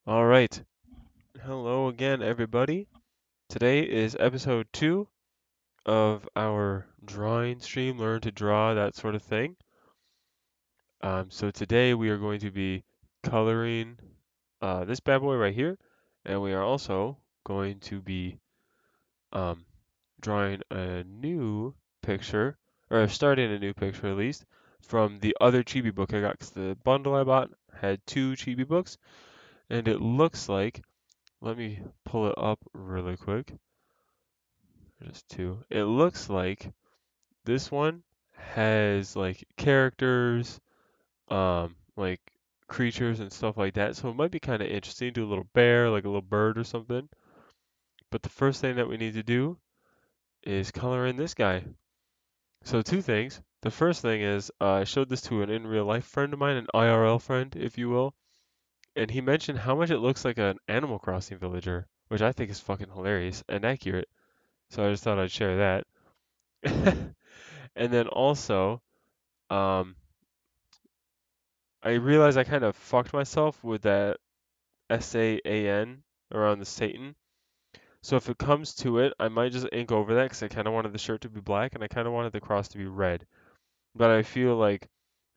All right. Hello again, everybody. Today is episode 2 of our drawing stream, learn to draw, that sort of thing. So today we are going to be coloring this bad boy right here, and we are also going to be um, drawing a new picture, or starting a new picture at least, from the other Chibi book I got, 'cause the bundle I bought had 2 Chibi books, and it looks like, let me pull it up really quick. Just 2. It looks like this one has like characters, like creatures and stuff like that. So it might be kind of interesting. Do a little bear, like a little bird or something. But the first thing that we need to do is color in this guy. So 2 things. The first thing is I showed this to an in real life friend of mine, an IRL friend, if you will, and he mentioned how much it looks like an Animal Crossing villager, which I think is fucking hilarious and accurate. So I just thought I'd share that. And then also, um, I realized I kind of fucked myself with that SAAN around the Satan. So if it comes to it, I might just ink over that because I kind of wanted the shirt to be black and I kind of wanted the cross to be red. But I feel like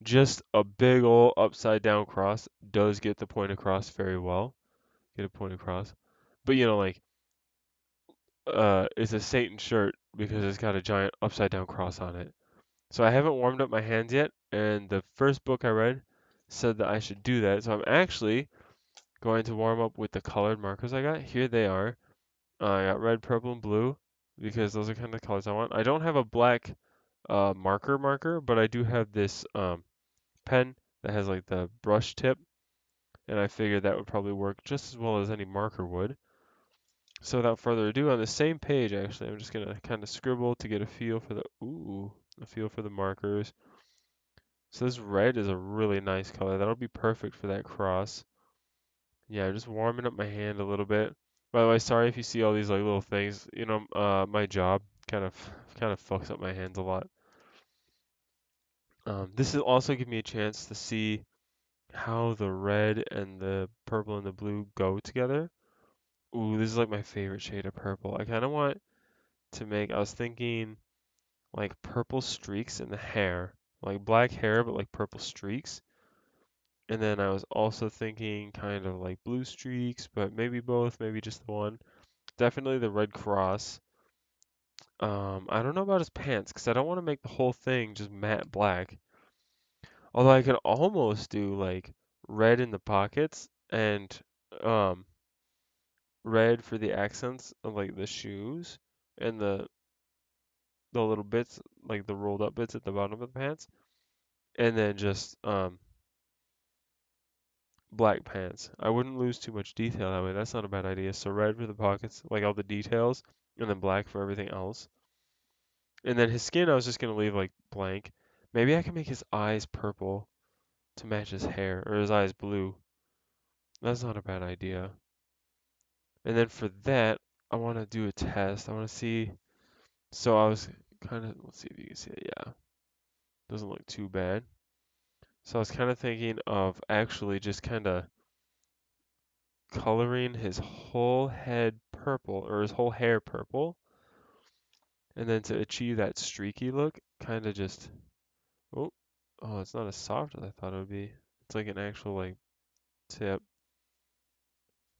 just a big ol' upside down cross does get the point across very well. Get a point across. But like, it's a Satan shirt because it's got a giant upside down cross on it. So I haven't warmed up my hands yet, and the first book I read said that I should do that. So I'm actually going to warm up with the colored markers I got. Here they are. I got red, purple, and blue because those are kind of the colors I want. I don't have a black marker, but I do have this pen that has like the brush tip, and I figured that would probably work just as well as any marker would. So without further ado, on the same page, actually, I'm just gonna kind of scribble to get a feel for the markers. So this red is a really nice color. That'll be perfect for that cross. Yeah, I'm just warming up my hand a little bit. By the way, sorry if you see all these like little things. My job kind of fucks up my hands a lot. This will also give me a chance to see how the red and the purple and the blue go together. Ooh, this is like my favorite shade of purple. I kind of want to make, I was thinking like purple streaks in the hair, like black hair, but like purple streaks. And then I was also thinking kind of like blue streaks, but maybe both, maybe just the one. Definitely the red cross. I don't know about his pants because I don't want to make the whole thing just matte black. Although I could almost do like red in the pockets and um red for the accents of like the shoes and the little bits, like the rolled up bits at the bottom of the pants, and then just black pants. I wouldn't lose too much detail that way. That's not a bad idea. So red for the pockets, like all the details, and then black for everything else. And then his skin, I was just gonna leave like blank. Maybe I can make his eyes purple to match his hair, or his eyes blue. That's not a bad idea. And then for that, I want to do a test. I want to see. So I was kind of, let's see if you can see it. Yeah, doesn't look too bad. So I was kind of thinking of actually just kind of coloring his whole head purple, or his whole hair purple. And then to achieve that streaky look, kind of just, oh, oh, it's not as soft as I thought it would be. It's like an actual like tip.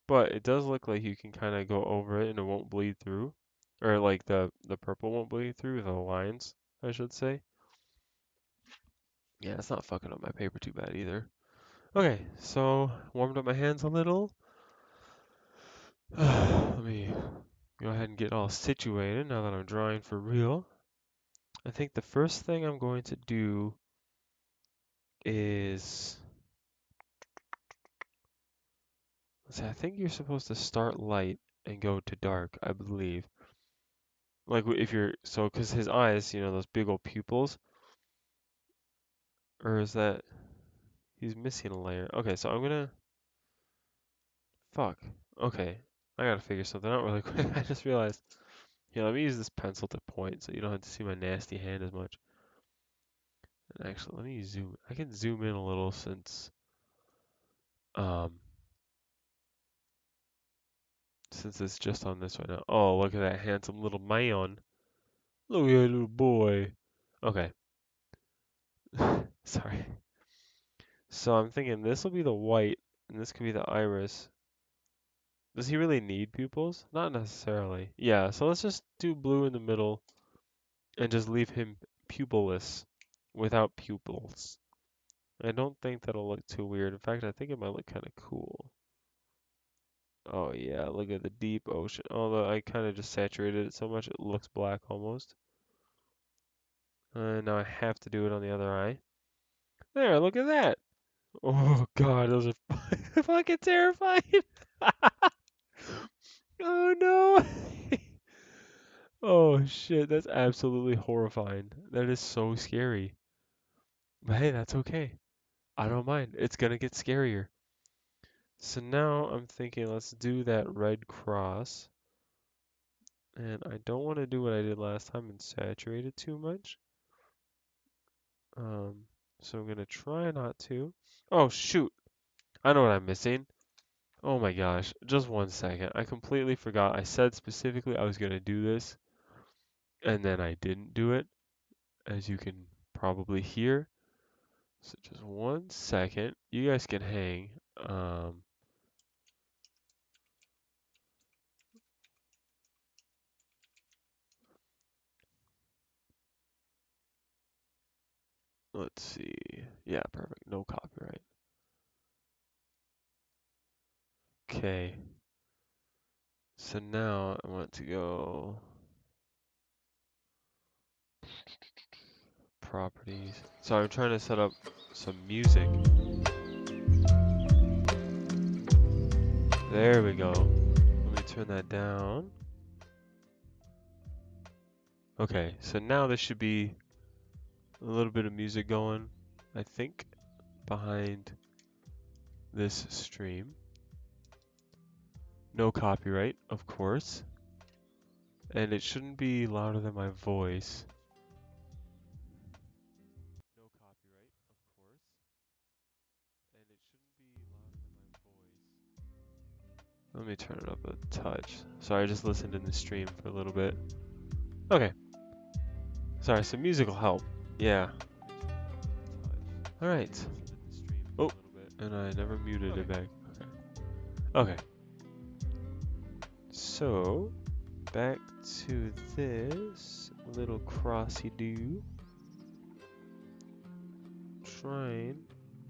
But it does look like you can kind of go over it and it won't bleed through. Or like the purple won't bleed through, the lines, I should say. Yeah, it's not fucking up my paper too bad either. Okay, so warmed up my hands a little. Let me go ahead and get all situated now that I'm drawing for real. I think the first thing I'm going to do is, let's see, I think you're supposed to start light and go to dark, I believe. Like if you're, so, because his eyes, those big old pupils, or is that, he's missing a layer. Okay, so I'm gonna, fuck. Okay, I gotta figure something out really quick. I just realized. Here, let me use this pencil to point so you don't have to see my nasty hand as much. And actually, let me zoom. I can zoom in a little since um since it's just on this right now. Oh, look at that handsome little man. Look at that little boy. Okay. Sorry. So I'm thinking this will be the white, and this could be the iris. Does he really need pupils? Not necessarily. Yeah, so let's just do blue in the middle and just leave him pupilless without pupils. I don't think that'll look too weird. In fact, I think it might look kind of cool. Oh yeah, look at the deep ocean. Although I kind of just saturated it so much it looks black almost. And now I have to do it on the other eye. There, look at that. Oh God, those are fucking terrifying. Oh no. Oh shit, that's absolutely horrifying. That is so scary. But hey, that's okay. I don't mind. It's gonna get scarier. So now I'm thinking let's do that red cross. And I don't want to do what I did last time and saturate it too much. Um, so I'm gonna try not to. Oh shoot, I know what I'm missing. Oh my gosh, just 1 second. I completely forgot. I said specifically I was gonna do this, and then I didn't do it, as you can probably hear. So just 1 second. You guys can hang. Let's see. Yeah, perfect. No copyright. Okay. So now I want to go properties. So I'm trying to set up some music. There we go. Let me turn that down. Okay, so now there should be a little bit of music going, I think, behind this stream. No copyright, of course. And it shouldn't be louder than my voice. No copyright, of course. And it shouldn't be louder than my voice. Let me turn it up a touch. Sorry, I just listened in the stream for a little bit. Okay. Sorry, some music will help. Yeah. Alright. Oh, and I never muted it back. Okay. So, back to this little crossy do. Trying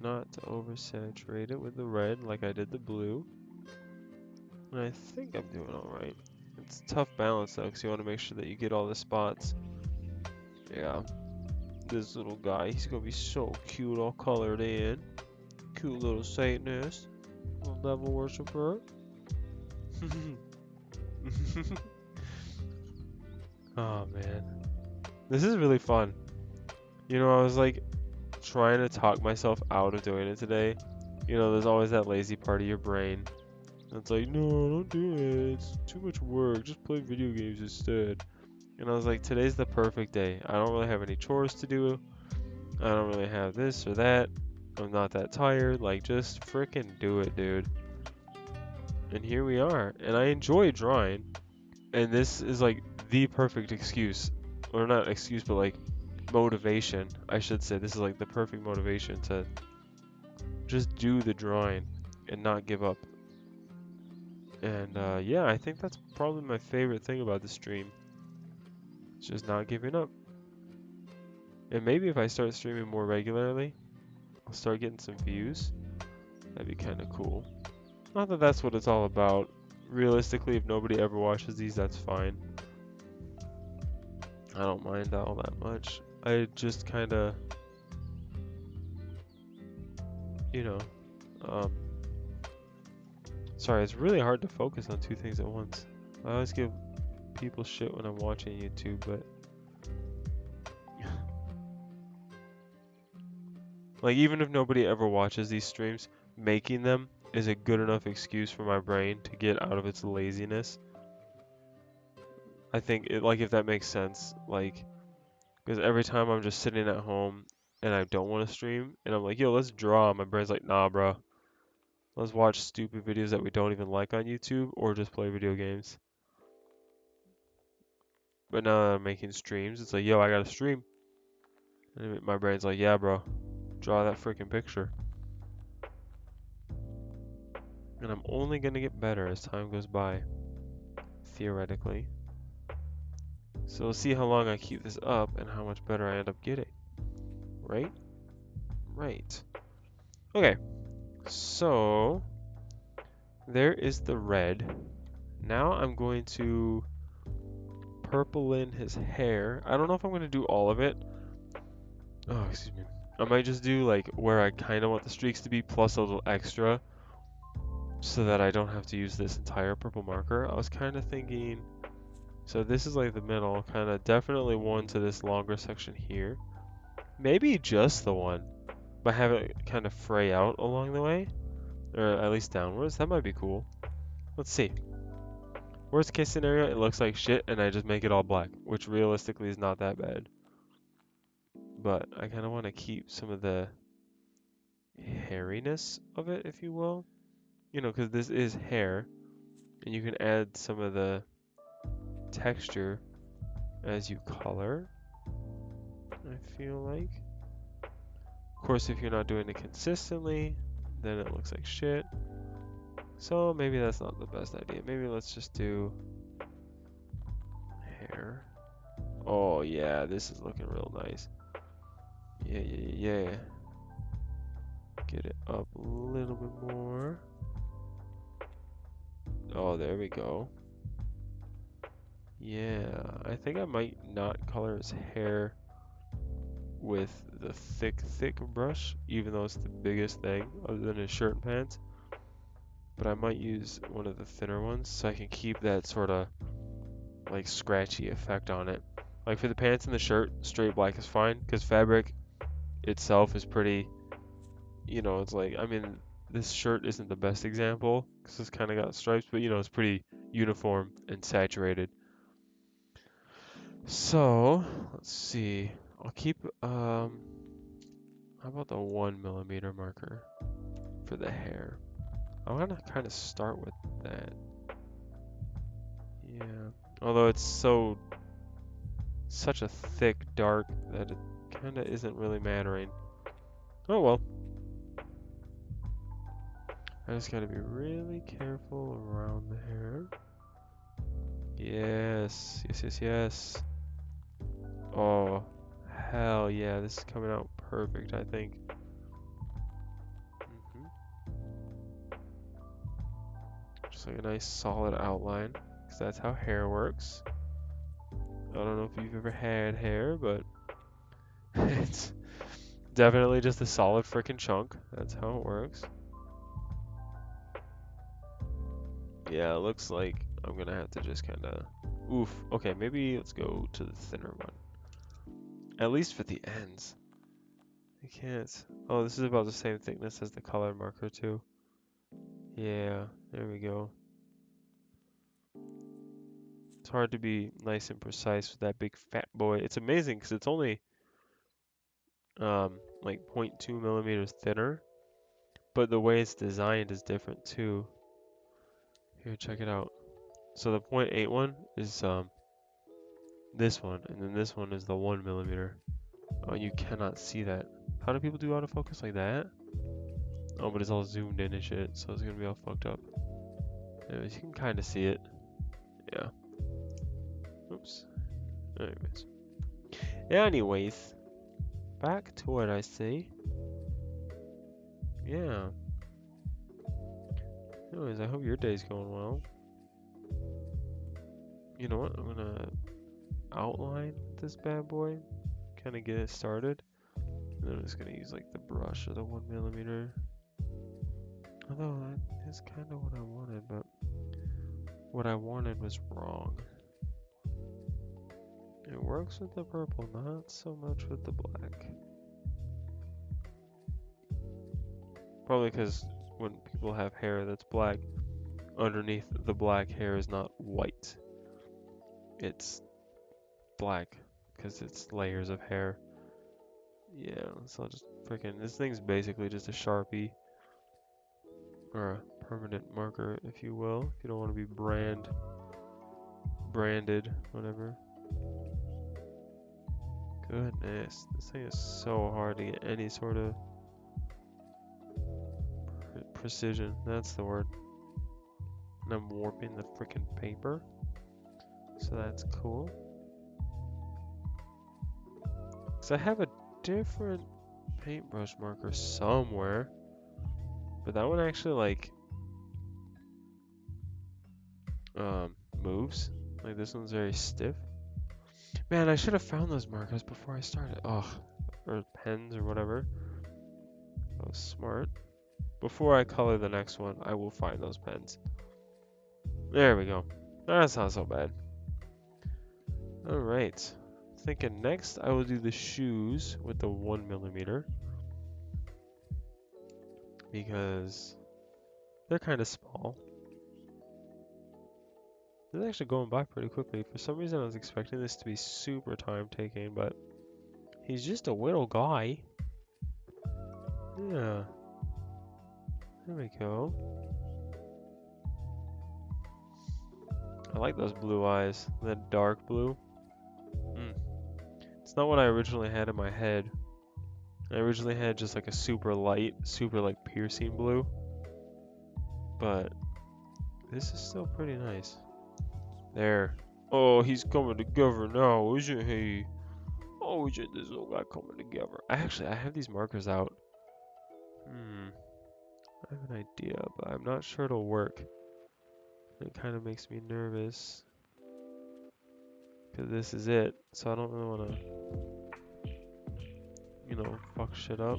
not to oversaturate it with the red like I did the blue. And I think I'm doing alright. It's a tough balance though, because you want to make sure that you get all the spots. Yeah. This little guy, he's gonna be so cute, all colored in. Cute little Satanist. Little devil worshiper. Oh man. This is really fun. You know, I was like trying to talk myself out of doing it today. You know, there's always that lazy part of your brain. It's like, no, don't do it. It's too much work. Just play video games instead. And I was like, today's the perfect day. I don't really have any chores to do. I don't really have this or that. I'm not that tired. Like, just freaking do it, dude. And here we are. And I enjoy drawing. And this is like the perfect excuse. Or not excuse, but like motivation. I should say this is like the perfect motivation to just do the drawing and not give up. And yeah, I think that's probably my favorite thing about the stream. It's just not giving up. And maybe if I start streaming more regularly, I'll start getting some views. That'd be kind of cool. Not that that's what it's all about. Realistically, if nobody ever watches these, that's fine. I don't mind all that much. I just kind of, you know, um, sorry, it's really hard to focus on two things at once. I always give people shit when I'm watching YouTube, but like even if nobody ever watches these streams, making them is a good enough excuse for my brain to get out of its laziness. I think it, like if that makes sense, like because every time I'm just sitting at home and I don't want to stream and I'm like, yo, let's draw, my brain's like, nah, bro. Let's watch stupid videos that we don't even like on YouTube or just play video games. But now that I'm making streams, it's like, yo, I got to stream. And my brain's like, yeah, bro, draw that freaking picture. And I'm only going to get better as time goes by, theoretically. So we'll see how long I keep this up and how much better I end up getting. Right? Right. Okay. So there is the red. Now I'm going to purple in his hair. I don't know if I'm going to do all of it. Oh, excuse me. I might just do like where I kind of want the streaks to be plus a little extra so that I don't have to use this entire purple marker. I was kind of thinking, so this is like the middle, kind of definitely one to this longer section here. Maybe just the one, but have it kind of fray out along the way, or at least downwards. That might be cool. Let's see. Worst case scenario, it looks like shit and I just make it all black, which realistically is not that bad. But I kind of want to keep some of the hairiness of it, if you will. You know, because this is hair, and you can add some of the texture as you color, I feel like. Of course, if you're not doing it consistently, then it looks like shit. So maybe that's not the best idea. Maybe let's just do hair. Oh yeah, this is looking real nice. Yeah. Get it up a little bit more. Oh, there we go. Yeah, I think I might not color his hair with the thick brush, even though it's the biggest thing other than his shirt and pants. But I might use one of the thinner ones so I can keep that sort of like scratchy effect on it. Like for the pants and the shirt, straight black is fine because fabric itself is pretty, you know, it's like, I mean, this shirt isn't the best example because it's kind of got stripes, but you know, it's pretty uniform and saturated. So, let's see. I'll keep, how about the 1 mm marker for the hair? I want to kind of start with that. Yeah. Although it's such a thick dark that it kind of isn't really mattering. Oh well. I just gotta be really careful around the hair. Yes. Oh, hell yeah, this is coming out perfect, I think. hmm Just like a nice solid outline, because that's how hair works. I don't know if you've ever had hair, but it's definitely just a solid freaking chunk. That's how it works. Yeah, it looks like I'm gonna have to just kind of... Oof. Okay, maybe let's go to the thinner one. At least for the ends. I can't... Oh, this is about the same thickness as the color marker too. Yeah, there we go. It's hard to be nice and precise with that big fat boy. It's amazing because it's only like 0.2 millimeters thinner, but the way it's designed is different too. Here, check it out. So the 0.8 one is this one, and then this one is the 1 mm. Oh, you cannot see that. How do people do autofocus like that? Oh, but it's all zoomed in and shit, so it's gonna be all fucked up. Anyways, you can kind of see it. Yeah. Oops. Anyways, back to what I say. Yeah. Anyways, I hope your day's going well. You know what? I'm gonna outline this bad boy, kind of get it started. And then I'm just gonna use like the brush or the 1 mm. Although that is kind of what I wanted, but what I wanted was wrong. It works with the purple, not so much with the black. Probably because when people have hair that's black, underneath the black hair is not white. It's black because it's layers of hair. Yeah, so I'll just freaking... This thing's basically just a Sharpie. or a permanent marker, if you will, if you don't want to be branded, whatever. Goodness, this thing is so hard to get any sort of precision. That's the word. And I'm warping the freaking paper, so that's cool. So I have a different paintbrush marker somewhere, but that one actually like moves. Like this one's very stiff. Man, I should have found those markers before I started. Ugh, or pens or whatever. That was smart. Before I color the next one, I will find those pens. There we go. That's not so bad. Alright. Thinking next I will do the shoes with the 1mm because they're kind of small. This is actually going by pretty quickly. For some reason I was expecting this to be super time taking, but he's just a little guy. Yeah. There we go. I like those blue eyes. That dark blue. It's not what I originally had in my head. I originally had just like a super light, super like piercing blue. But this is still pretty nice. There. Oh, he's coming together now, isn't he? Oh, isn't this little guy coming together? I have these markers out. I have an idea, but I'm not sure it'll work. It kind of makes me nervous. Because this is it, so I don't really want to, you know, fuck shit up.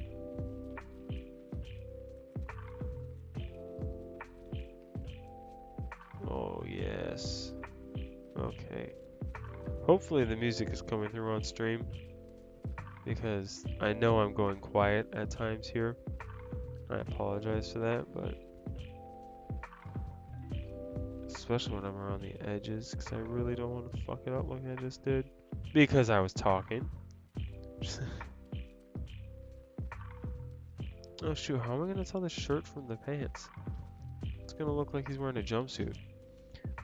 Oh, yes. Okay. Hopefully the music is coming through on stream, because I know I'm going quiet at times here. I apologize for that, but especially when I'm around the edges, because I really don't want to fuck it up like I just did. Because I was talking. Oh shoot, how am I going to tell the shirt from the pants? It's going to look like he's wearing a jumpsuit.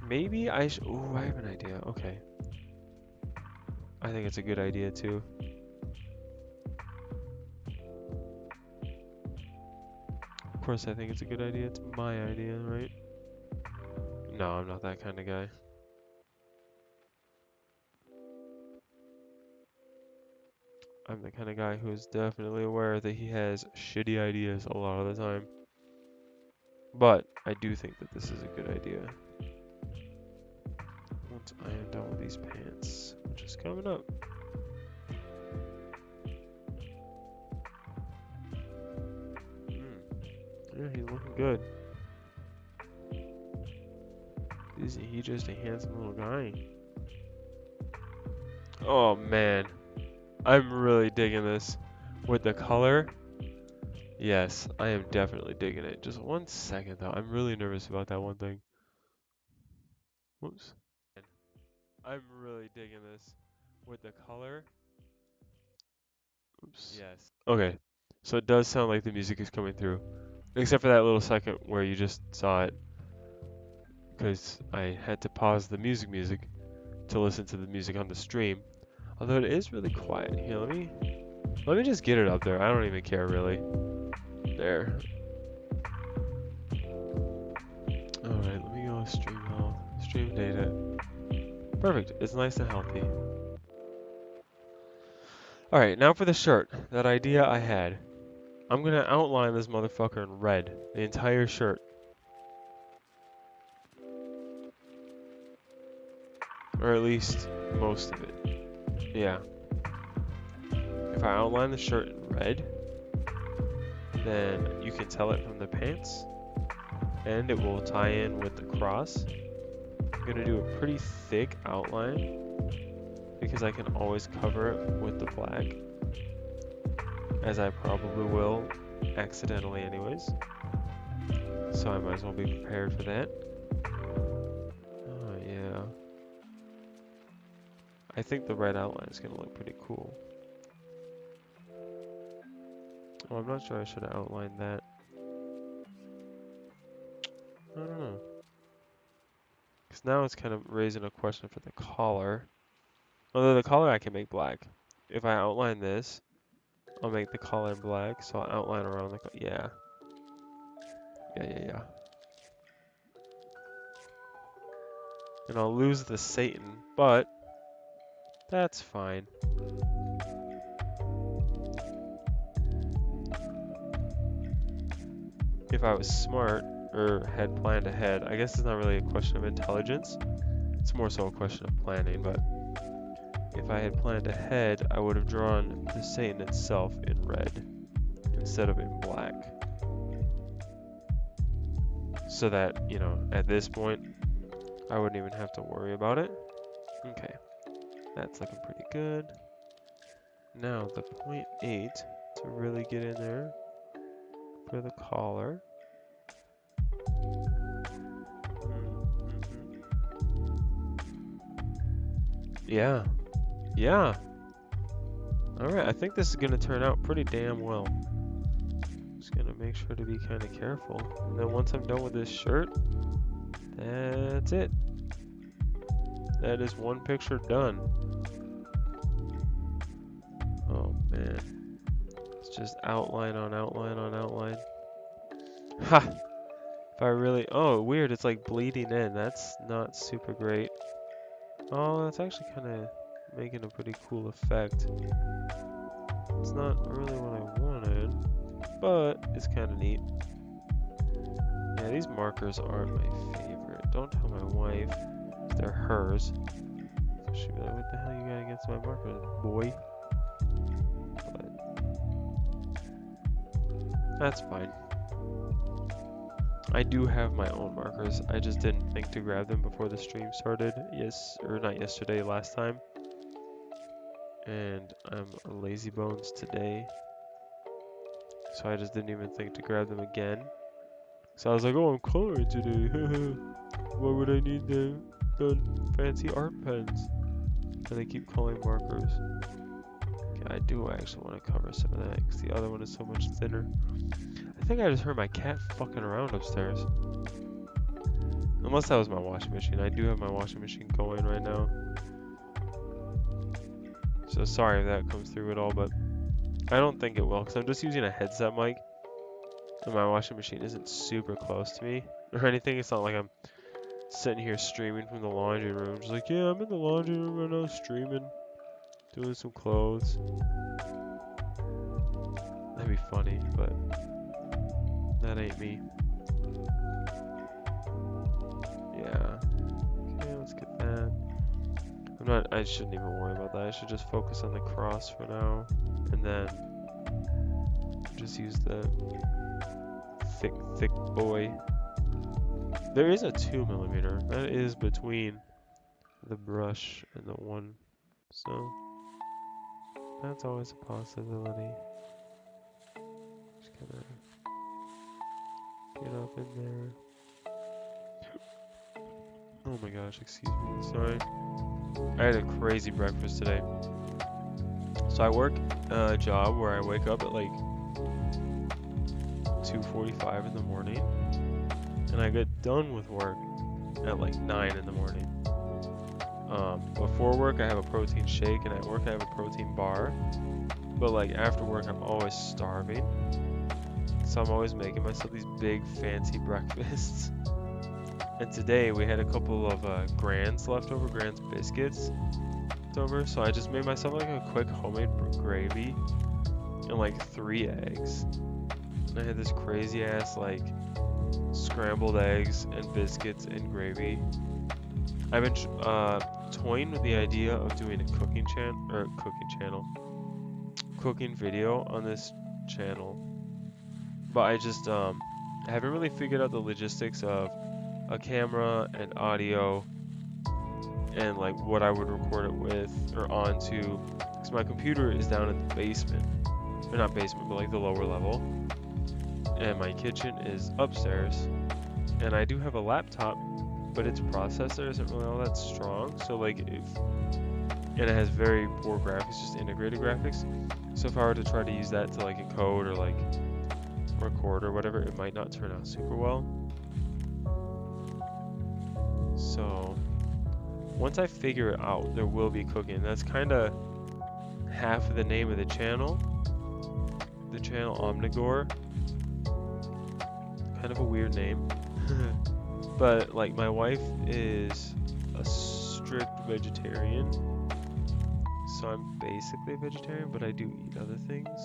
Maybe I should... Ooh, I have an idea. Okay. I think it's a good idea too. Of course I think it's a good idea. It's my idea, right? No, I'm not that kind of guy. I'm the kind of guy who is definitely aware that he has shitty ideas a lot of the time. But I do think that this is a good idea. Once I am done with these pants, which is coming up. Yeah, he's looking good. Isn't he just a handsome little guy? Oh man, I'm really digging this. With the color, yes, I am definitely digging it. Just 1 second though, I'm really nervous about that one thing. Whoops. I'm really digging this. With the color, oops. Yes. Okay, so it does sound like the music is coming through. Except for that little second where you just saw it. Because I had to pause the music to listen to the music on the stream. Although it is really quiet. Here, let me just get it up there. I don't even care really. There. Alright, let me go stream health. Stream data. Perfect. It's nice and healthy. Alright, now for the shirt. That idea I had. I'm gonna outline this motherfucker in red. The entire shirt. Or at least most of it. Yeah. If I outline the shirt in red, then you can tell it from the pants, and it will tie in with the cross. I'm gonna do a pretty thick outline because I can always cover it with the black, as I probably will accidentally anyways. So I might as well be prepared for that. Oh yeah. I think the red outline is gonna look pretty cool. Oh, I'm not sure I should have outlined that. 'Cause now it's kind of raising a question for the collar. Although the collar I can make black. If I outline this, I'll make the collar black, so I'll outline around the yeah. Yeah. And I'll lose the Satan, but that's fine. If I was smart, or had planned ahead, I guess it's not really a question of intelligence. It's more so a question of planning, but if I had planned ahead, I would have drawn the Satan itself in red instead of in black. So that, you know, at this point, I wouldn't even have to worry about it. Okay, that's looking pretty good. Now the 0.8 to really get in there for the collar. Yeah. Alright, I think this is going to turn out pretty damn well. Just going to make sure to be kind of careful. And then once I'm done with this shirt, that's it. That is one picture done. Oh man. It's just outline on outline on outline. Ha! If I really... Oh, weird, it's like bleeding in. That's not super great. Oh, that's actually kind of making a pretty cool effect. It's not really what I wanted, but it's kind of neat. Yeah, these markers aren't my favorite. Don't tell my wife. They're hers. She'll be like, what the hell you got against my markers, boy? But that's fine. I do have my own markers. I just didn't think to grab them before the stream started. Yes, or not yesterday, last time. And I'm lazy bones today. So I just didn't even think to grab them again. So I was like, oh, I'm coloring today. Why would I need the fancy art pens? And they keep calling markers. Okay, I do actually want to cover some of that because the other one is so much thinner. I think I just heard my cat fucking around upstairs. Unless that was my washing machine. I do have my washing machine going right now. So sorry if that comes through at all, but I don't think it will because I'm just using a headset mic. And my washing machine isn't super close to me or anything. It's not like I'm sitting here streaming from the laundry room. Just like, yeah, I'm in the laundry room right now streaming. Doing some clothes. That'd be funny, but that ain't me. Yeah. Okay, let's get that. I shouldn't even worry about that. I should just focus on the cross for now. And then just use the thick boy. There is a 2mm. That is between the brush and the one. So that's always a possibility. Just gonna get up in there. Oh my gosh, excuse me, sorry. I had a crazy breakfast today. So I work a job where I wake up at like 2:45 in the morning. And I get done with work at like 9 in the morning. Before work I have a protein shake, and at work I have a protein bar. But like after work I'm always starving. So I'm always making myself these big fancy breakfasts. And today we had a couple of Grand's leftover, Grand's biscuits left over. So I just made myself like a quick homemade gravy and like 3 eggs. And I had this crazy ass like scrambled eggs and biscuits and gravy. I've been toying with the idea of doing a cooking video on this channel, but I just haven't really figured out the logistics of a camera and audio and like what I would record it with or onto, because my computer is down in the basement, or not basement, but like the lower level, and my kitchen is upstairs, and I do have a laptop, but its processor isn't really all that strong, so like and it has very poor graphics, just integrated graphics, so if I were to try to use that to like encode or like record or whatever, it might not turn out super well. So once I figure it out, there will be cooking. That's kind of half of the name of the channel. The channel Omnigore. Kind of a weird name. But like my wife is a strict vegetarian. So I'm basically a vegetarian, but I do eat other things.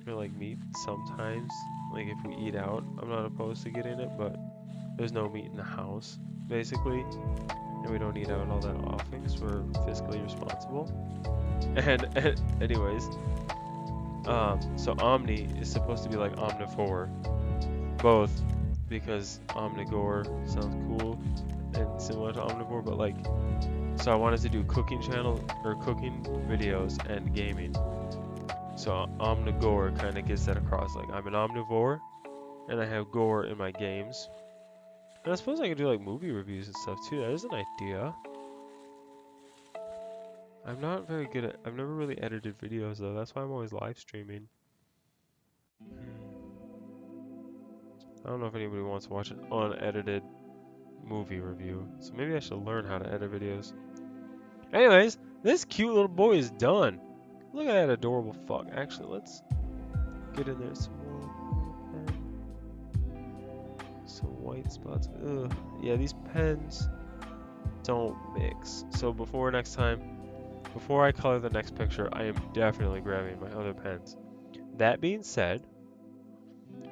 Or like meat sometimes. Like if we eat out, I'm not opposed to getting it, but there's no meat in the house, basically. And we don't eat out all that often because we're fiscally responsible. And anyways, so Omni is supposed to be like omnivore. Both because omnigore sounds cool and similar to omnivore, but like, so I wanted to do cooking channel or cooking videos and gaming. So omnigore kind of gets that across. Like I'm an omnivore, and I have gore in my games. And I suppose I could do like movie reviews and stuff too. That is an idea. I'm not very good at. I've never really edited videos though. That's why I'm always live streaming. I don't know if anybody wants to watch an unedited movie review. So maybe I should learn how to edit videos. Anyways, this cute little boy is done. Look at that adorable fuck. Actually, let's get in there some more. Some white spots. Ugh. Yeah, these pens don't mix. So before next time, before I color the next picture, I am definitely grabbing my other pens. That being said,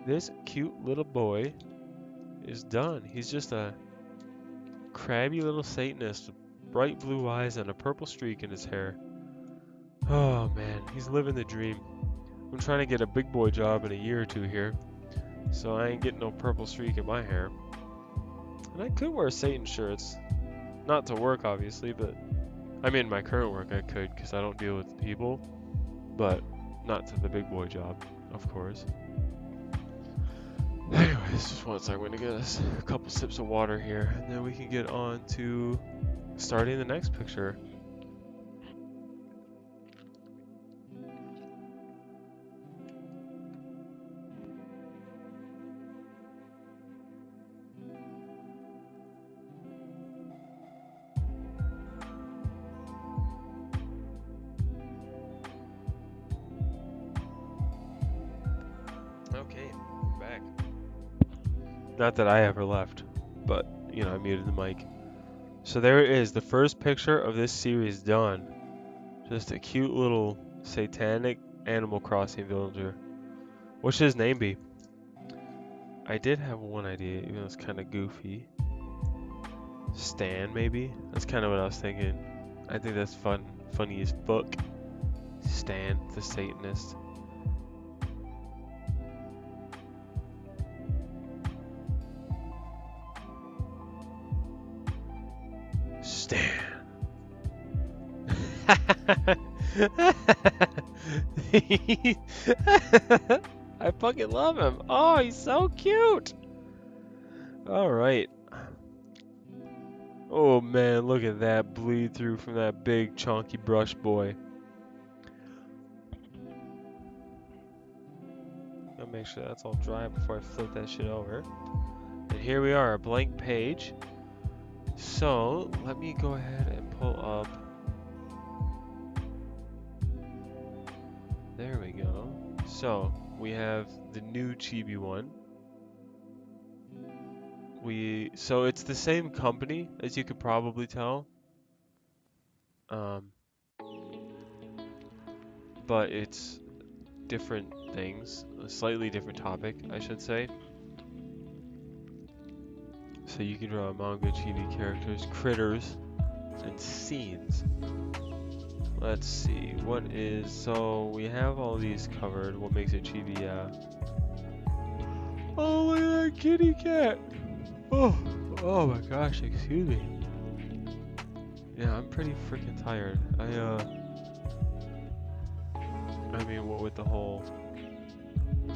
this cute little boy is done. He's just a crabby little Satanist with bright blue eyes and a purple streak in his hair. Oh man, he's living the dream. I'm trying to get a big boy job in a year or two here, so I ain't getting no purple streak in my hair. And I could wear Satan shirts. Not to work, obviously, but I mean, my current work I could because I don't deal with people, but not to the big boy job, of course. Anyways, just one second, I'm gonna get us a couple sips of water here, and then we can get on to starting the next picture. Okay, we're back. Not that I ever left, but, you know, I muted the mic. So there it is, the first picture of this series done. Just a cute little satanic Animal Crossing villager. What should his name be? I did have one idea, even though it's kind of goofy. Stan, maybe? That's kind of what I was thinking. I think that's funny as fuck. Stan, the Satanist. Stan. I fucking love him. Oh, he's so cute. All right. Oh man, look at that bleed through from that big chunky brush boy. Gotta make sure that's all dry before I flip that shit over. And here we are, a blank page. So let me go ahead and pull up. There we go. So we have the new Chibi one. So it's the same company, as you could probably tell. But it's different things, a slightly different topic, I should say. So you can draw manga Chibi characters, critters, and scenes. Let's see, so we have all these covered. What makes it Chibi? Oh, look at that kitty cat! Oh my gosh, excuse me. Yeah, I'm pretty freaking tired. I mean, what with the whole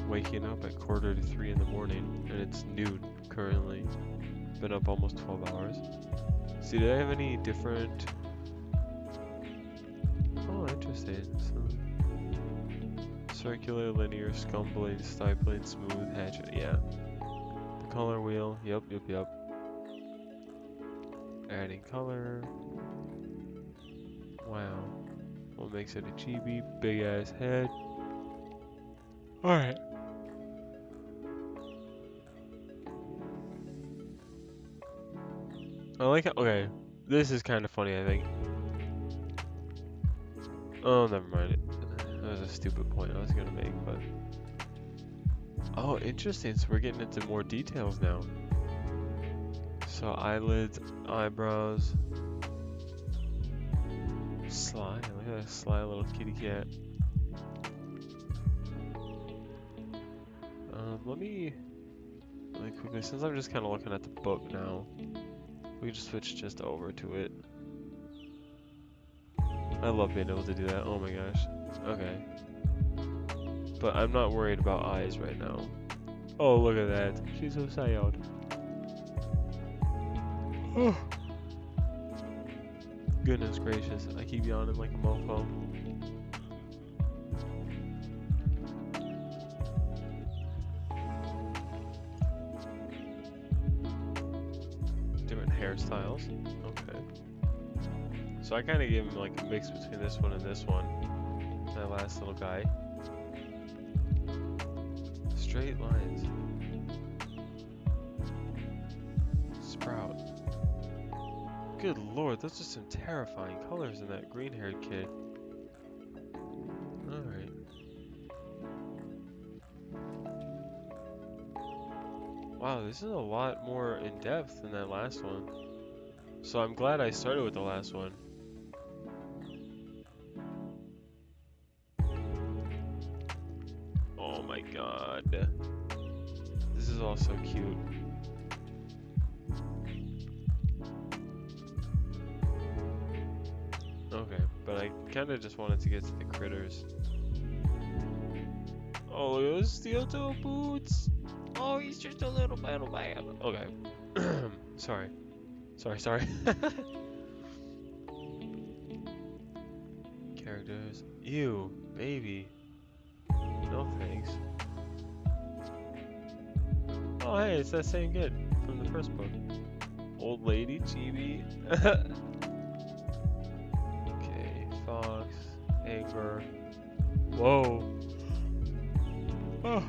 waking up at 2:45 in the morning, and it's noon currently. Been up almost 12 hours. See, do I have any different? Oh, interesting. So, circular, linear, scumbling, stifling, smooth, hatchet. Yeah. The color wheel. Yep. Adding color. Wow. What makes it a chibi? Big ass head. Alright. I like how, okay. This is kind of funny, I think. Oh, never mind. That was a stupid point I was gonna make, but. Oh, interesting. So we're getting into more details now. So eyelids, eyebrows. Sly. Look at that sly little kitty cat. Let me really quickly, since I'm just kind of looking at the book now, we can just switch just over to it. I love being able to do that. Oh my gosh. Okay. But I'm not worried about eyes right now. Oh, look at that. She's so sad. Oh. Goodness gracious. I keep yawning like a mofo. Different hairstyles. Okay. So I kind of gave him like a mix between this one and this one. That last little guy. Straight lines. Sprout. Good lord, those are some terrifying colors in that green-haired kid. Alright. Wow, this is a lot more in-depth than that last one. So I'm glad I started with the last one. Oh my god. This is all so cute. Okay, but I kind of just wanted to get to the critters. Oh, look at those steel-toe boots! Oh, he's just a little man. Okay. Sorry. Sorry. Characters. Ew, baby. No thanks. Oh, hey, it's that same kid from the first book. Old lady, Chibi. Okay, fox, anger. Whoa. Oh.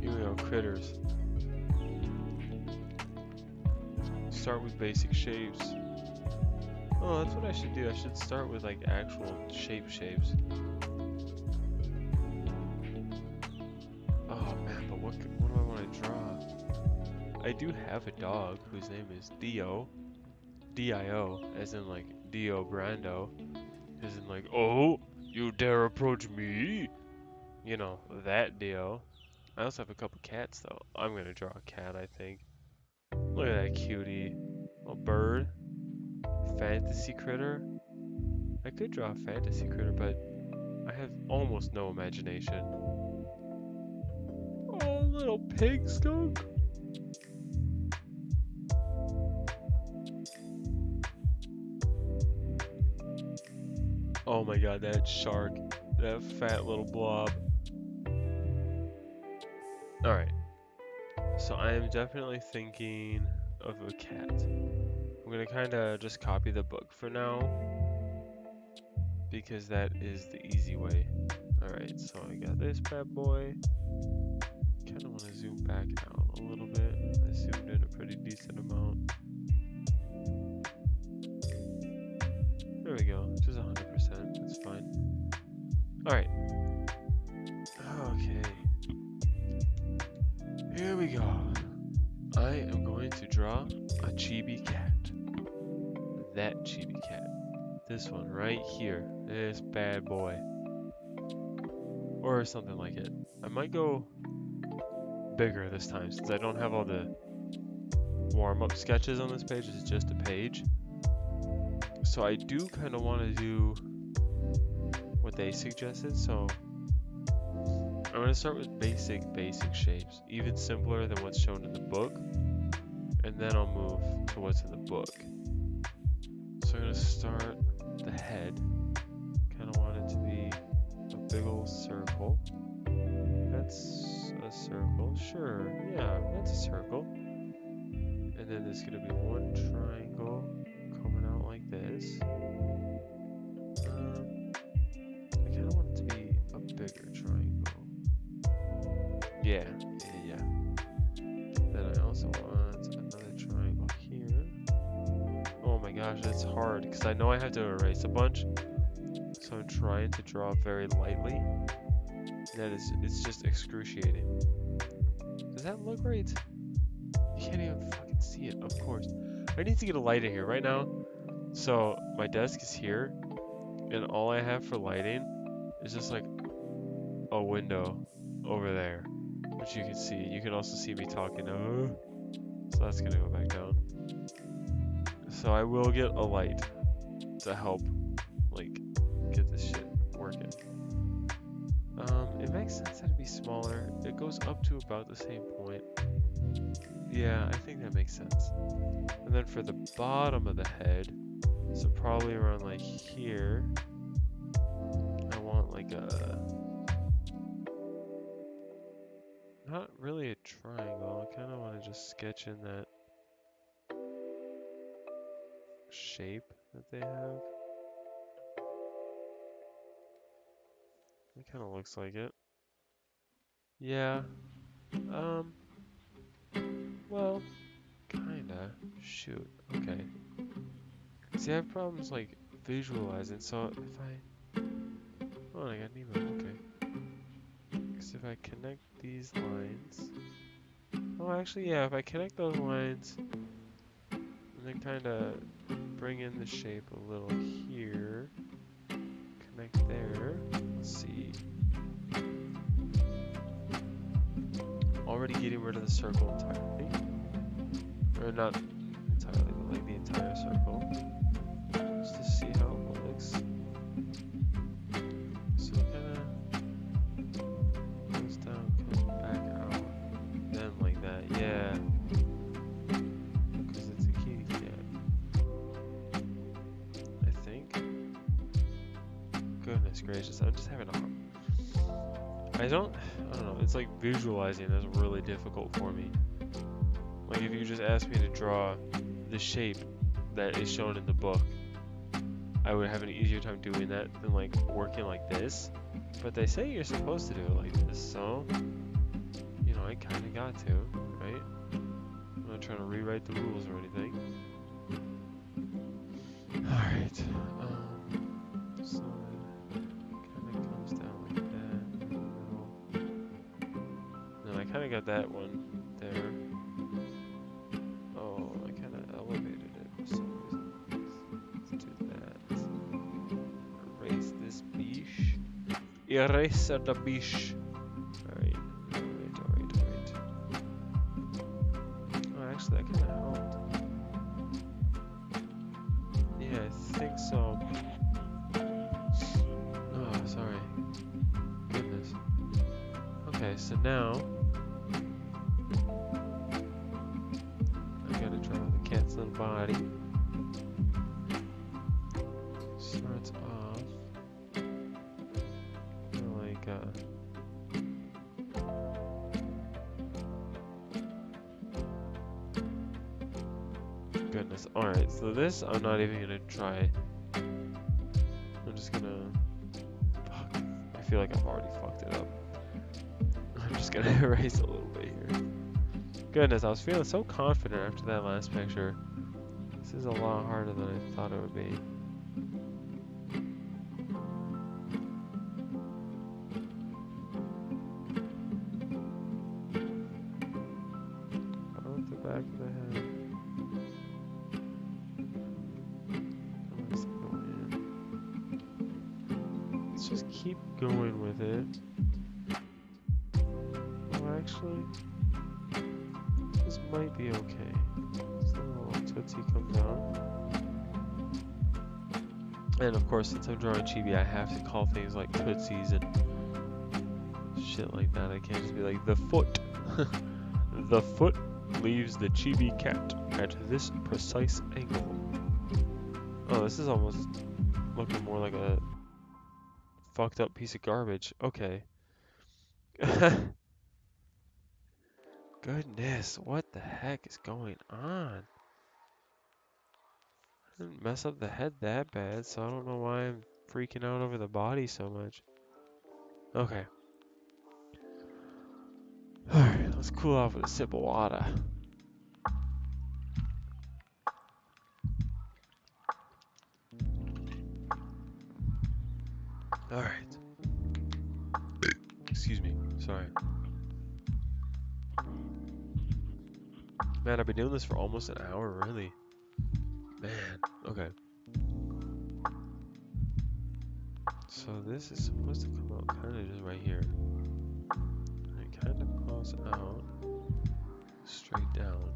Here we go, critters. Start with basic shapes. Oh, that's what I should do. I should start with like actual shapes. Oh man, but what do I want to draw? I do have a dog whose name is Dio. D-I-O, as in like Dio Brando. As in like, oh, you dare approach me? You know, that Dio. I also have a couple cats though. I'm gonna draw a cat, I think. Look at that cutie. A bird. Fantasy critter. I could draw a fantasy critter, but I have almost no imagination. Oh, little pig skunk. Oh my god, that shark. That fat little blob. Alright. So I am definitely thinking of a cat. I'm gonna kinda just copy the book for now, because that is the easy way. Alright, so I got this bad boy. Kinda wanna zoom back out a little bit. I zoomed in a pretty decent amount. There we go, just 100%, that's fine. Alright. Okay. Here we go. I am going to draw a chibi cat. That chibi cat. This one right here. This bad boy. Or something like it. I might go bigger this time since I don't have all the warm-up sketches on this page. It's just a page. So I do kind of want to do what they suggested. So I'm going to start with basic shapes. Even simpler than what's shown in the book. And then I'll move to what's in the book. So I'm going to start the head. Kind of want it to be a big old circle. That that's a circle. Sure, yeah, that's a circle. And then there's gonna be one triangle coming out like this. I kind of want it to be a bigger triangle. Yeah. Then I also want another triangle here. Oh my gosh, that's hard because I know I have to erase a bunch. So I'm trying to draw very lightly. It's just excruciating. Does that look right? You can't even fucking see it, of course. I need to get a light in here right now. So my desk is here, and all I have for lighting is just like a window over there, which you can see. You can also see me talking. So that's gonna go back down. So I will get a light to help, like, get this shit working. It makes sense that it'd be smaller. It goes up to about the same point. Yeah, I think that makes sense. And then for the bottom of the head, so probably around like here, I want like not really a triangle. I kind of want to just sketch in that shape that they have. It kind of looks like it. Yeah. Well, kinda. Shoot. Okay. See, I have problems like visualizing. So if I, oh, I got Nemo. Okay. Because if I connect these lines, oh, actually, yeah. If I connect those lines, and then kind of bring in the shape a little here, connect there. Let's see. Already getting rid of the circle entirely. Or not entirely, but like the entire circle. Just to see how it looks. So it kind of goes down, comes back out. Then like that, yeah. Because it's a kitty cat. I think. Goodness gracious, I'm just having a hard. I don't know, it's like visualizing is really difficult for me. Like if you just asked me to draw the shape that is shown in the book, I would have an easier time doing that than like working like this. But they say you're supposed to do it like this, so, you know, I kind of got to, right? I'm not trying to rewrite the rules or anything. Alright, so kind of got that one there. Oh, I kind of elevated it for some reason. Let's do that. Erase this biche. Erase the biche. Alright. Oh, actually, that kind of helped. Yeah, I think so. Oh, sorry. Goodness. Okay, so now cat's little body starts off like goodness. Alright, so this I'm not even gonna try. I'm just gonna fuck. I feel like I've already fucked it up. I'm just gonna erase a little bit here. Goodness, I was feeling so confident after that last picture. This is a lot harder than I thought it would be. I want the back of the head. Let's just keep going with it. Oh, actually, this might be okay. So the little tootsie comes out. And of course, since I'm drawing Chibi, I have to call things like tootsies and shit like that. I can't just be like, the foot. The foot leaves the Chibi cat at this precise angle. Oh, this is almost looking more like a fucked up piece of garbage. Okay. Goodness, what the heck is going on? I didn't mess up the head that bad, so I don't know why I'm freaking out over the body so much. Okay. Alright, let's cool off with a sip of water. Alright. Excuse me. Sorry. Man, I've been doing this for almost an hour, really. Man. Okay. So this is supposed to come out kind of just right here. And it kind of pulls out straight down.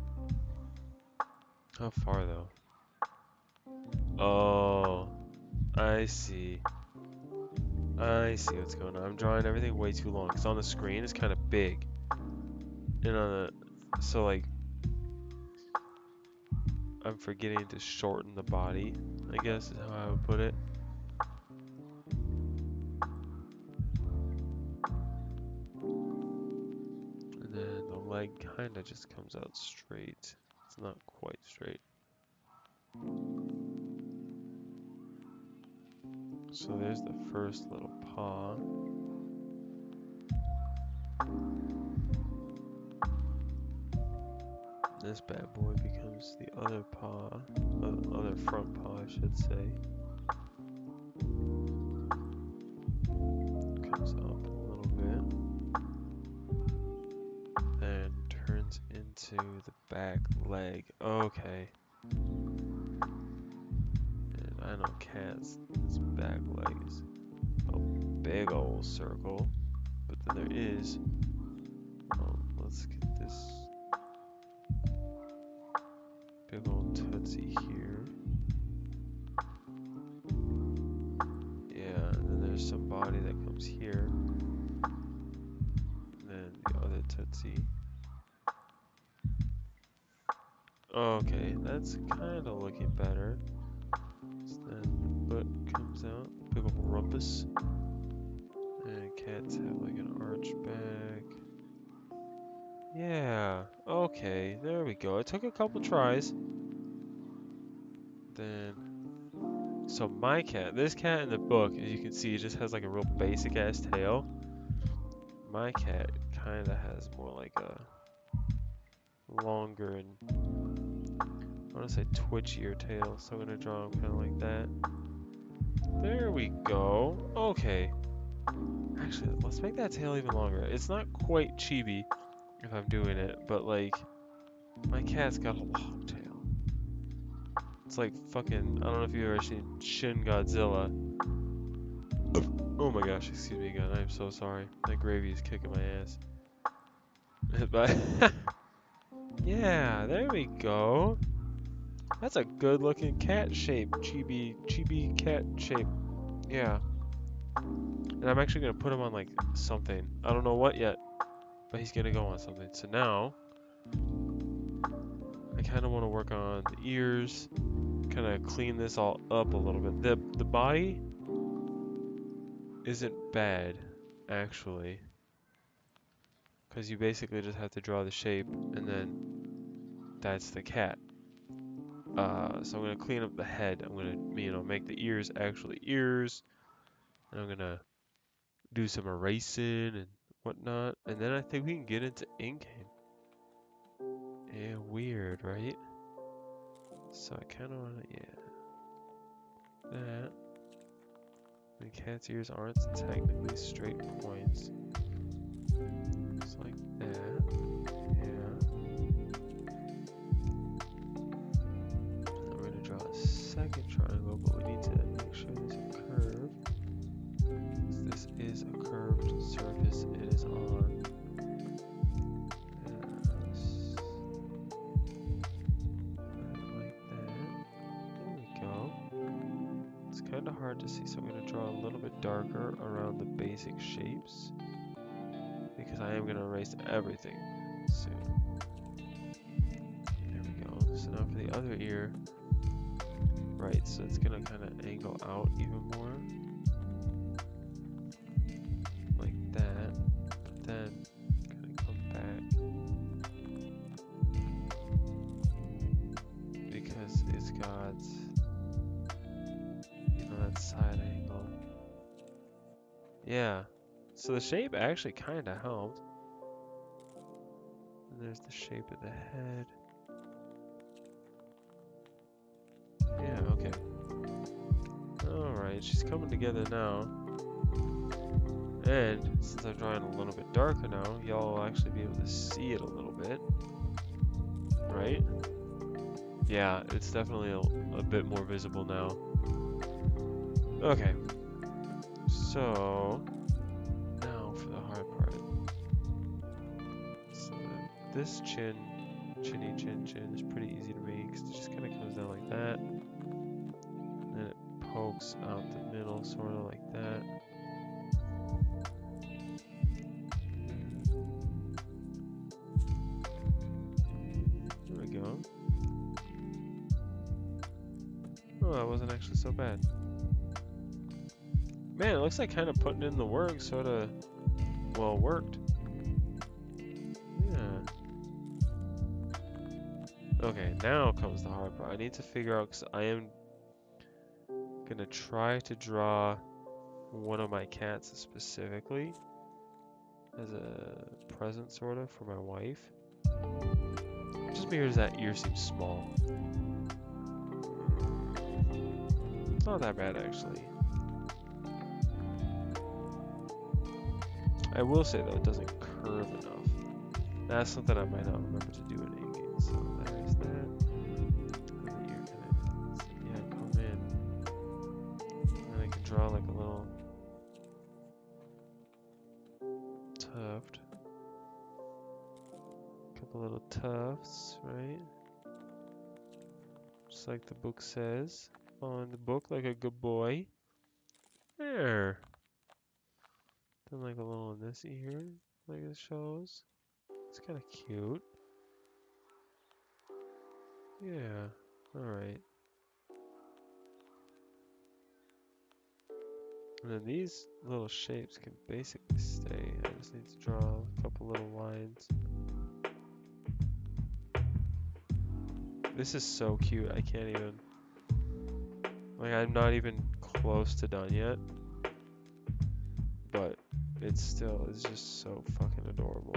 How far though? Oh, I see. I see what's going on. I'm drawing everything way too long because on the screen it's kind of big. And on the, so like, I'm forgetting to shorten the body, I guess is how I would put it. And then the leg kind of just comes out straight. It's not quite straight. So there's the first little paw. This bad boy becomes the other paw, other front paw, I should say. Comes up a little bit, then turns into the back leg. Okay. And I know cats, this back leg is a big old circle, but then there is, let's get this big old tootsie here. Yeah, and then there's some body that comes here. And then the other tootsie. Okay, that's kind of looking better. So then the butt comes out, big old rumpus. And cats have like an arch back. Yeah, okay, there we go. It took a couple tries. Then, so my cat, this cat in the book, as you can see, just has like a real basic ass tail. My cat kind of has more like a longer and, I want to say twitchier tail, so I'm going to draw him kind of like that. There we go. Okay. Actually, let's make that tail even longer. It's not quite chibi if I'm doing it, but like, my cat's got a long tail. It's like fucking, I don't know if you've ever seen Shin Godzilla. Oh my gosh, excuse me again, I'm so sorry. That gravy is kicking my ass. But, yeah, there we go. That's a good looking cat shape, chibi cat shape. Yeah. And I'm actually gonna put him on like something. I don't know what yet, but he's gonna go on something. So now, I kind of want to work on the ears, kind of clean this all up a little bit. The body isn't bad, actually, because you basically just have to draw the shape, and then that's the cat. So I'm gonna clean up the head. I'm gonna, make the ears actually ears, and I'm gonna do some erasing and whatnot, and then I think we can get into in-game. Yeah, weird, right? So I kind of want to, yeah, that. The cat's ears aren't technically straight points. Just like that. Yeah. And then we're going to draw a second triangle, but we need to make sure there's a curve. Because this is a curved surface it is on. Yes. Like that. There we go. It's kind of hard to see, so I'm going to draw a little bit darker around the basic shapes. Because I am going to erase everything soon. There we go. So now for the other ear. Right, so it's going to kind of angle out even more. Like that. But then, going to come back that side angle. Yeah. So the shape actually kind of helped. And there's the shape of the head. Yeah, okay. Alright, she's coming together now. And since I'm drawing a little bit darker now, y'all will actually be able to see it a little bit. Right? Yeah, it's definitely a bit more visible now. Okay. So, now for the hard part. So this chin is pretty easy to make because it just kind of comes down like that. And then it pokes out the middle, sort of like that. There we go. Oh, that wasn't actually so bad. Man, it looks like kind of putting in the work sort of, well, worked. Yeah. Okay, now comes the hard part. I need to figure out, because I am going to try to draw one of my cats specifically as a present, sort of, for my wife. Just because that ear seems small. It's not that bad, actually. I will say, though, it doesn't curve enough. That's something I might not remember to do in A-game. So there's that. And the ear kind of, yeah, come in. And then I can draw like a little tuft. A couple little tufts, right? Just like the book says. Following the book like a good boy. There. Then like a little in this ear, like it shows. It's kind of cute. Yeah. Alright. And then these little shapes can basically stay. I just need to draw a couple little lines. This is so cute. I can't even... Like, I'm not even close to done yet. But it still is just so fucking adorable.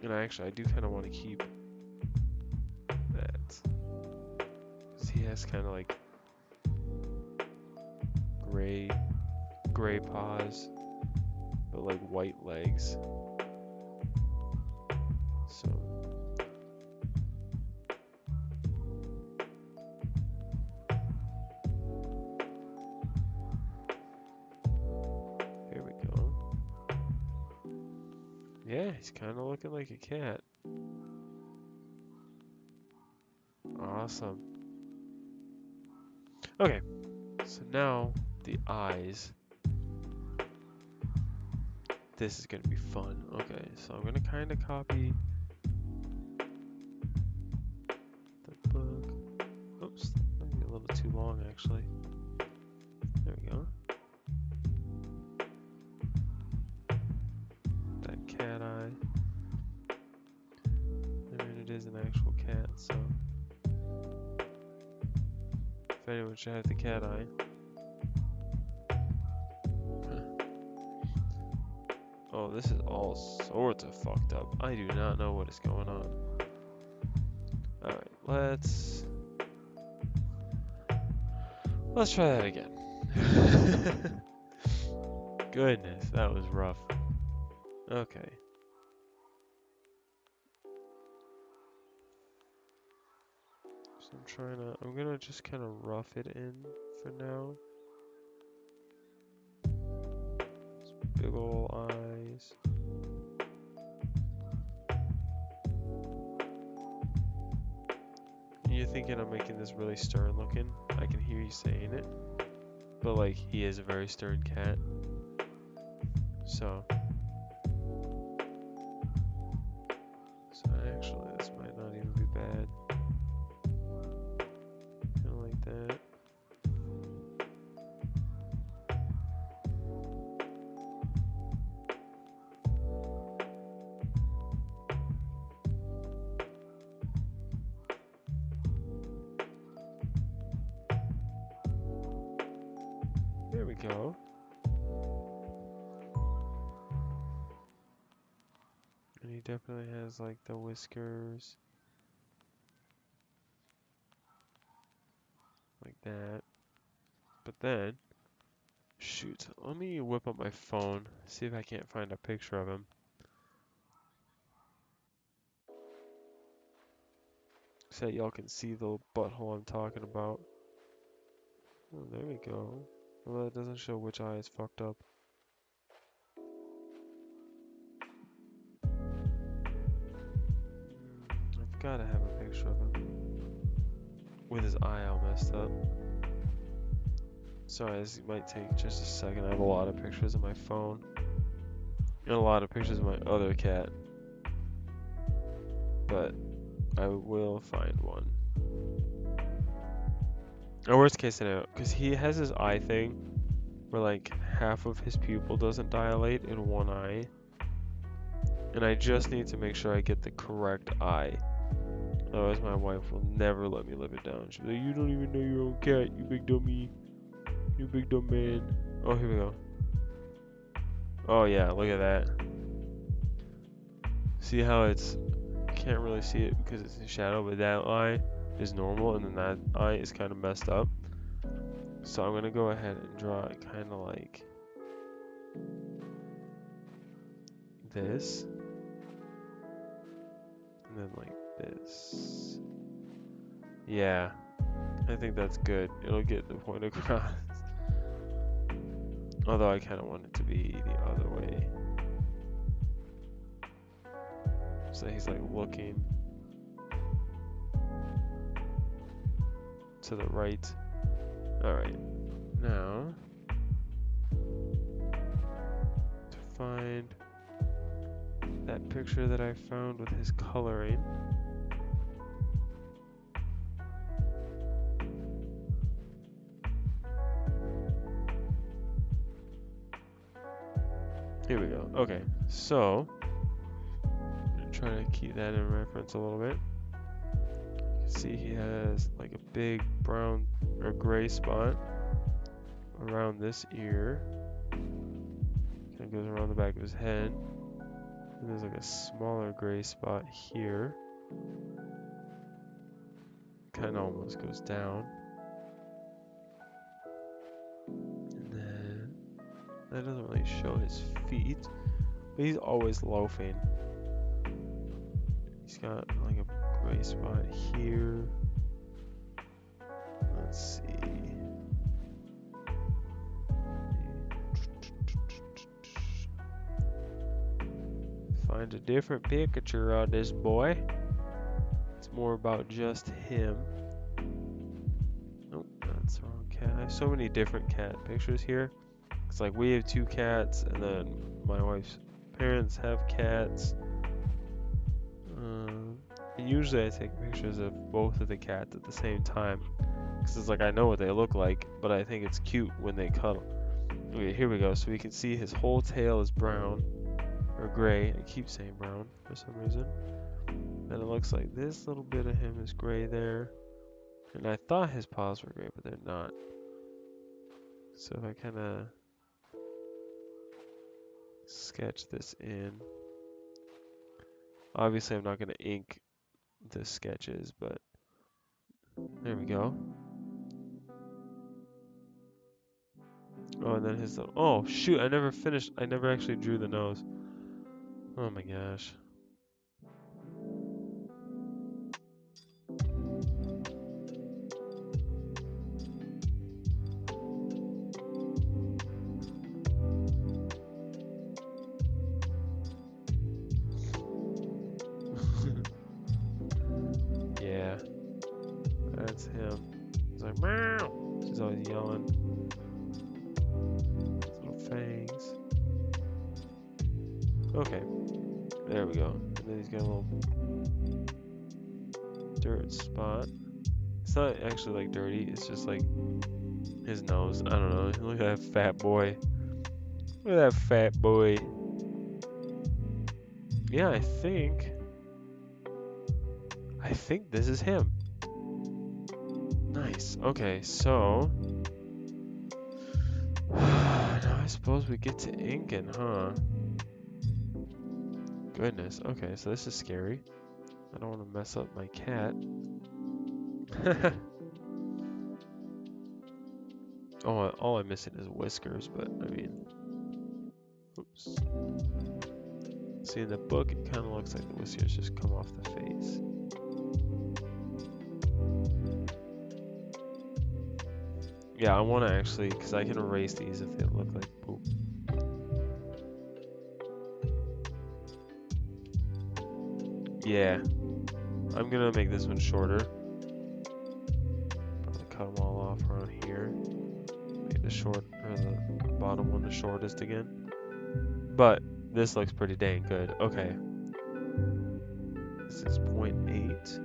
And I do kind of want to keep that. Because he has kind of like gray paws, but like white legs. So here we go. Yeah, he's kind of looking like a cat. Awesome. Okay, so now the eyes. This is gonna be fun. Okay, so I'm gonna kind of copy the book. Oops, that might be a little too long actually. There we go. That cat eye. I mean, it is an actual cat, so if anyone should have the cat eye. Oh, this is all sorts of fucked up. I do not know what is going on. Alright, let's try that again. Goodness, that was rough. Okay. So I'm gonna just kind of rough it in for now. Big ol' eyes. You're thinking I'm making this really stern looking. I can hear you saying it. But like, he is a very stern cat. So actually this might not even be bad. Kinda like that. go. And he definitely has like the whiskers. Like that. But then, shoot, let me whip up my phone, see if I can't find a picture of him. So that y'all can see the little butthole I'm talking about. Oh, there we go. Well, that doesn't show which eye is fucked up. I've got to have a picture of him. With his eye all messed up. Sorry, this might take just a second. I have a lot of pictures of my phone. And a lot of pictures of my other cat. But I will find one. Or worst case scenario, because he has his eye thing where like half of his pupil doesn't dilate in one eye. And I just need to make sure I get the correct eye. Otherwise my wife will never let me live it down. She'll be like, you don't even know your own cat, you big dummy. You big dumb man. Oh, here we go. Oh yeah, look at that. See how it's, you can't really see it because it's in shadow, but that eye is normal and then that eye is kind of messed up. So I'm gonna go ahead and draw it kind of like this. And then like this. Yeah, I think that's good. It'll get the point across. Although I kind of want it to be the other way. So he's like looking to the right. Alright, now to find that picture that I found with his coloring. Here we go. Okay, so I'm gonna try to keep that in reference a little bit. You can see he has like a big brown or gray spot around this ear. Kind of goes around the back of his head. And there's like a smaller gray spot here. Kind of almost goes down. And then that doesn't really show his feet, but he's always loafing. He's got like a gray spot here. Let's see. Find a different picture of this boy. It's more about just him. Nope, that's the wrong cat. I have so many different cat pictures here. It's like we have 2 cats, and then my wife's parents have cats. And usually I take pictures of both of the cats at the same time. Because it's like I know what they look like, but I think it's cute when they cuddle. Okay, here we go. So we can see his whole tail is brown. Or gray. I keep saying brown for some reason. And it looks like this little bit of him is gray there. And I thought his paws were gray, but they're not. So if I kind of sketch this in. Obviously I'm not going to ink the sketches, but there we go. Oh, and then his little, oh shoot, I never actually drew the nose. Oh my gosh. Yeah, that's him. He's like, meow. He's always yelling. His little fangs. Okay, there we go. And then he's got a little dirt spot. It's not actually like dirty, it's just like his nose. I don't know. Look at that fat boy. Look at that fat boy. Yeah, I think this is him. Nice. Okay, so suppose we get to inking, huh? Goodness. Okay, so this is scary. I don't want to mess up my cat. Oh, all I'm missing is whiskers, but I mean, oops. See, in the book, it kind of looks like the whiskers just come off the face. Yeah, I want to actually, because I can erase these if they look like poop. Yeah, I'm gonna make this one shorter. Probably cut them all off around here. Make the short, or the bottom one the shortest again. But this looks pretty dang good. Okay. This is 0.8.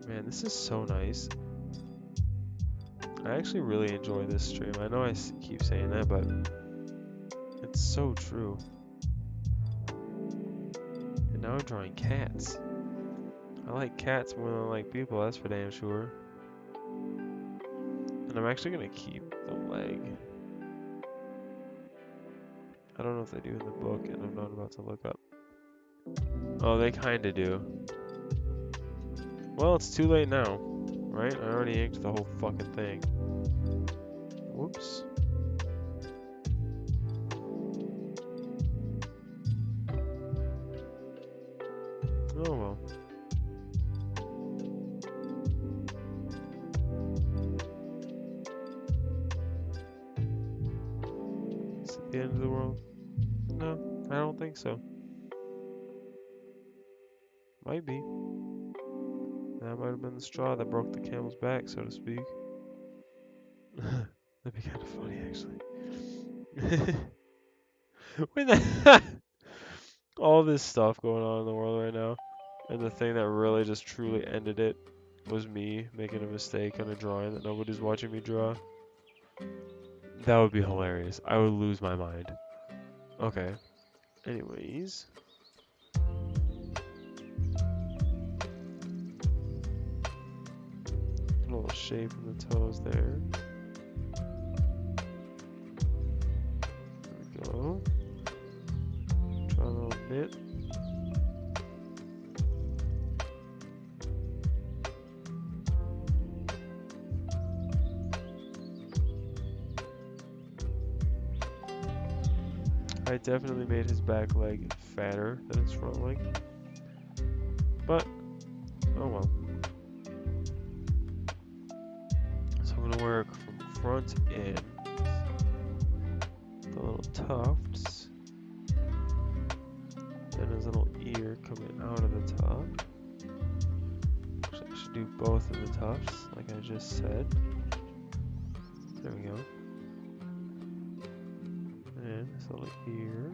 Man, this is so nice. I actually really enjoy this stream. I know I keep saying that, but it's so true. And now I'm drawing cats. I like cats more than I like people, that's for damn sure. And I'm actually gonna keep the leg. I don't know if they do in the book, and I'm not about to look up. Oh, they kinda do. Well, it's too late now, right? I already inked the whole fucking thing. Whoops. Oh well. Is it the end of the world? No, I don't think so. Might be. That might have been the straw that broke the camel's back, so to speak. That'd be kind of funny, actually. Wait, all this stuff going on in the world right now, and the thing that really just truly ended it was me making a mistake on a drawing that nobody's watching me draw. That would be hilarious. I would lose my mind. Okay. Anyways. A little shape in the toes there. There we go. Draw a little knit. I definitely made his back leg fatter than his front leg. But, oh well. So I'm gonna work from front in. The little tufts. Then his little ear coming out of the top. Actually, I should do both of the tufts, like I just said. There we go. And his little ear.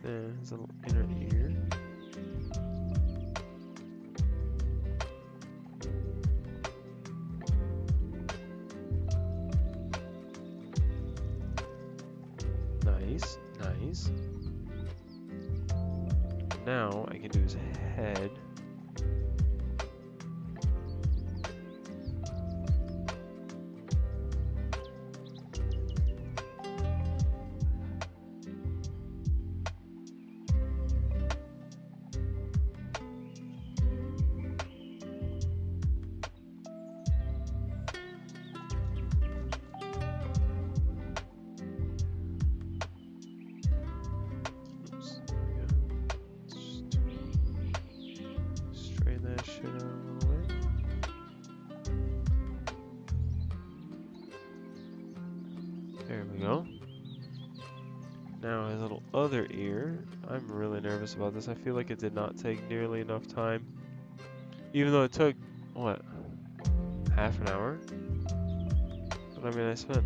Then his little inner ear. Nice, nice. Now I can do his head. There we go. Now his little other ear. I'm really nervous about this. I feel like it did not take nearly enough time. Even though it took, what, half an hour? But I mean, I spent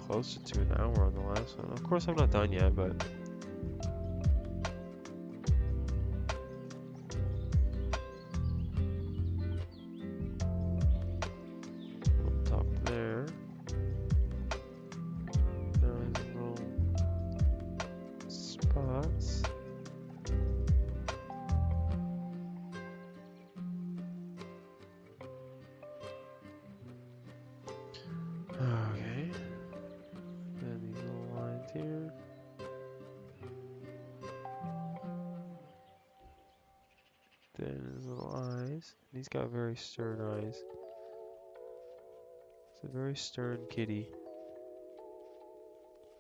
closer to an hour on the last one. Of course, I'm not done yet, but... Top there. Now his little spine. He's got very stern eyes. It's a very stern kitty.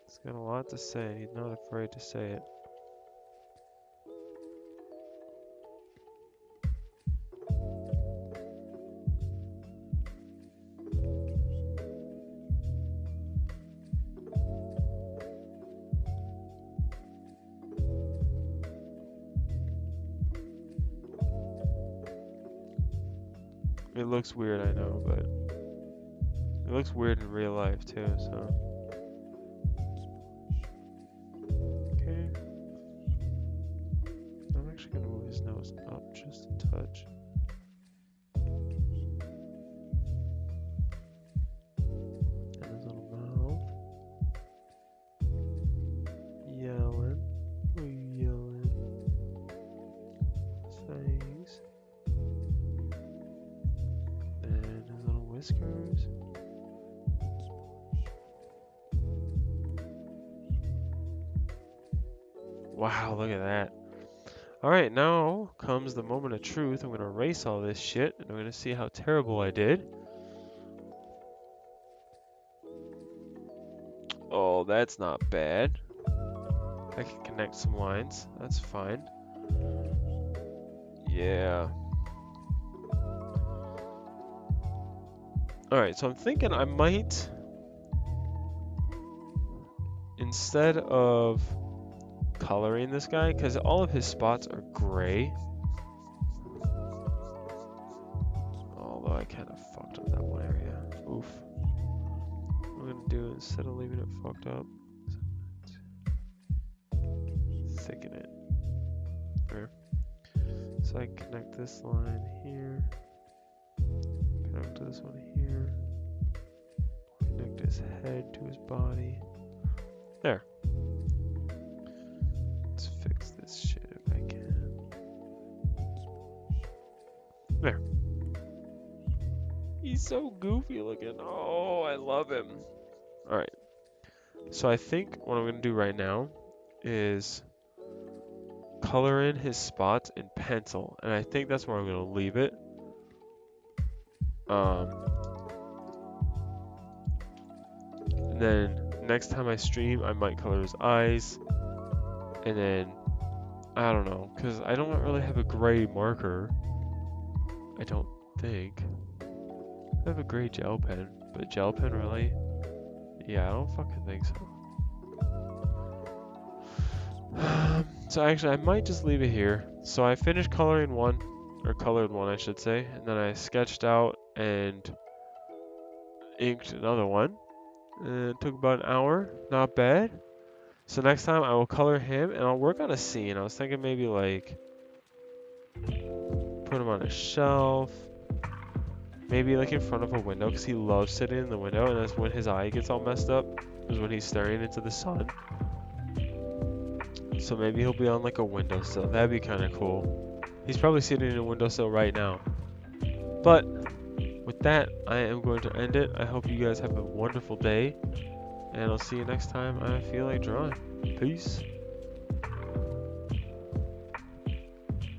He's got a lot to say, and he's not afraid to say it. It looks weird, I know, but it looks weird in real life too, so. Okay. I'm actually gonna move his nose up just a touch. And his little mouth. Yelling. Oh, yelling. Thanks. And his little whiskers. Wow, look at that. Alright, now comes the moment of truth. I'm going to erase all this shit, and I'm going to see how terrible I did. Oh, that's not bad. I can connect some lines. That's fine. Yeah. Alright, so I'm thinking I might, instead of coloring this guy, because all of his spots are gray. Although I kind of fucked up that one area. Oof. What I'm going to do, instead of leaving it fucked up, thicken it. There. So I connect this line here. Connect to this one here. Connect his head to his body. There. Let's fix this shit if I can. There. He's so goofy looking. Oh, I love him. Alright. So I think what I'm going to do right now is color in his spots in pencil. And I think that's where I'm going to leave it. And then next time I stream, I might color his eyes. And then, I don't know, because I don't really have a gray marker. I don't think. I have a gray gel pen, but gel pen really? Yeah, I don't fucking think so. So actually, I might just leave it here. So I finished coloring one, or colored one, I should say, and then I sketched out and inked another one. And it took about an hour, not bad. So next time I will color him, and I'll work on a scene. I was thinking maybe like put him on a shelf, maybe like in front of a window, because he loves sitting in the window, and that's when his eye gets all messed up, is when he's staring into the sun. So maybe he'll be on like a windowsill. That'd be kind of cool. He's probably sitting in a windowsill right now. But with that, I am going to end it. I hope you guys have a wonderful day, and I'll see you next time I feel like drawing. Peace.